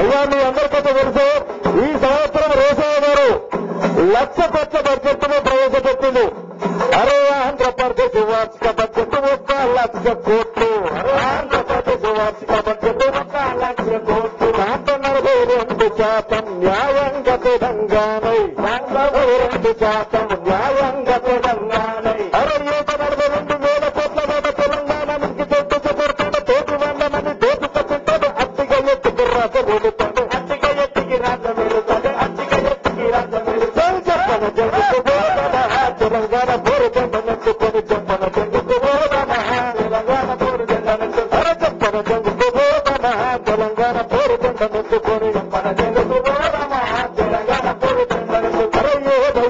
అయ్యా మీ అందరికీ తెలుసు ఈ సంవత్సరం రోసయ్య గారు 1,00,000 కోట్ల బడ్జెట్ ప్రవేశపెట్టింది. అరే ఆంధ్రప్రదేశ్ వార్షిక బడ్జెట్ 1,00,000 కోట్లు. ఆంధ్రప్రదేశ్ వార్షిక బడ్జెట్ 1,00,000 కోట్లు. 42% న్యాయంగా తెలంగాణై. 42% న్యాయంగా తెలంగాణై. అరే 142,000 కోట్ల మీద తెలంగాణ నుంచి దొడ్డుకుపోతాడు. తోటి వంద మంది దోచుకుంటాడు. అట్టిగా ఎత్తుకి రాజు వెళుతాడు. అట్టిగా ఎత్తికి రాజు వెళుతాడు. అట్టిగా ఎత్తికి రాజు వెళుతాడు. చెప్పన జరుగుతుపోదమా తెలంగాణ పోరు జెండనెత్తుకొని. చెప్పన జరుగుతుపోదమా తెలంగాణ పోరు జెండనెత్తుకొని. అరే చెప్పన జరుగుతుపోదమా తెలంగాణ పోరు జెండనెత్తుకొని. చెప్పన జరుగుతుపోదమా తెలంగాణ పోరు జెండనెత్తుకొని. అరే ఏదో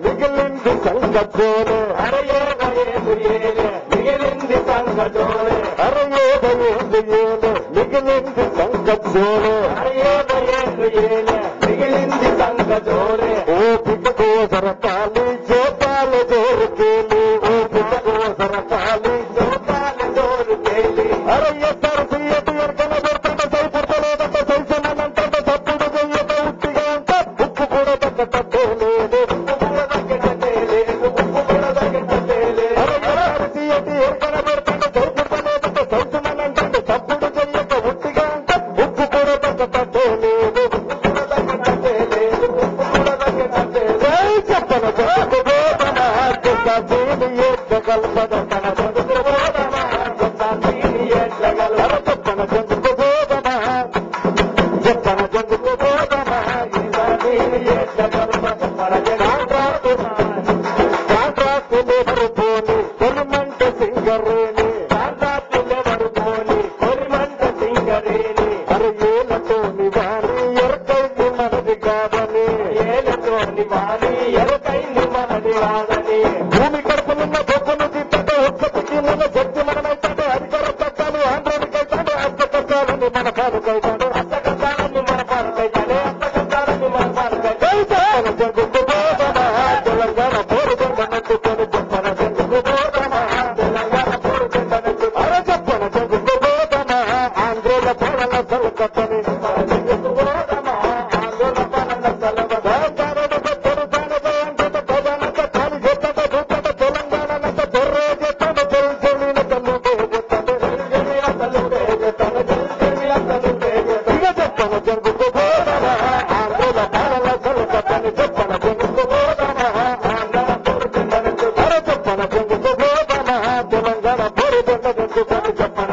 మిగిలింది సంగతోనే. అరే ఏదో మిగిలింది సంగతోనే. అరే ఏదో మిగిలింది సంగతోనే. అరే ఏదో మిగిలింది సంగతోనే. ఓ పిట్టకోసర కాలి జోపాలు జోరుకేలి. ఓ పిట్టకోసర కాలి జోపాలు జోరుకేలి. అరే ఎత్తారు చెయ్యటి ఎరకన పెడుతుంటే సైపడలేదంట. సైసమనంటే తప్పుడు చెయ్యట ఉట్టిగా అంట. ఉప్పు కూడా తగ్గటట్టే లేదు. అరే ఎత్తారు చెయ్యటి ఎరకన పెడుతుంటే సైపడలేదంట. సైసమనంటే తప్పుడు చెయ్యట ఉట్టిగా అంట. ఉప్పు కూడా తగ్గటట్టే లేదు. చెప్పన జరుగుతుపోదమా చెప్పని ఎట్టగల్పద. తన జరుగుతుపోదమా చెప్పని ఎట్టగల్పద. చెప్పన జరుగుతుపోదమా చెప్పన జరుగుతుపోదమా చెప్పని ఎట్టగల్పద. కాంట్రాక్టులెవరు పోని కొలిమంట సింగరేణి. కాంట్రాక్టులెవరు పోని కొలిమంట సింగరేణి. అరే ఏలతోని వారి ఎరకైంది మనది కాదని. ఏలతోని వారి ఎరకైంది మనది కాదని. భూమి కడుపులున్న బొగ్గును తిట్టంటే ఒక్కటికి మన శక్తి మనమైతాడు. అధికార చట్టాలు ఆంధ్రానికైతాడు. హస్తకట్టాలని మన పాలకైతాడు. హస్తకట్టాలని మన పాలకైతాడు. హస్తకట్టాలని మన పాలకైతాడు. జరుగుతుపోదమా తెలంగాణ పోరు జెండనెత్తుకొని. చెప్పన జరుగుతుపోదమా తెలంగాణ పోరు జెండనెత్తుకొని. అరే చెప్పన జరుగుతుపోదమా ఆంధ్రుల పాలన సలకట్టని. జరుగుతుపోదమా ఆంధ్రుల పాలన సలకట్టని. తెలంగాణ దొర్రే చెప్తాడు. చెల్లిన తల్లు చెప్తాడు. ఇక చెప్పన జరుగుతుపోదమా ఆంధ్రుల పాలన సలకట్టని. చెప్పన జరుగుతుపోదమా ఆంధ్ర పోరు జెండనెత్తుకొని. అరే చెప్పన జరుగుతుపోదమా తెలంగాణ పోరు జెండనెత్తుకొని. చెప్పన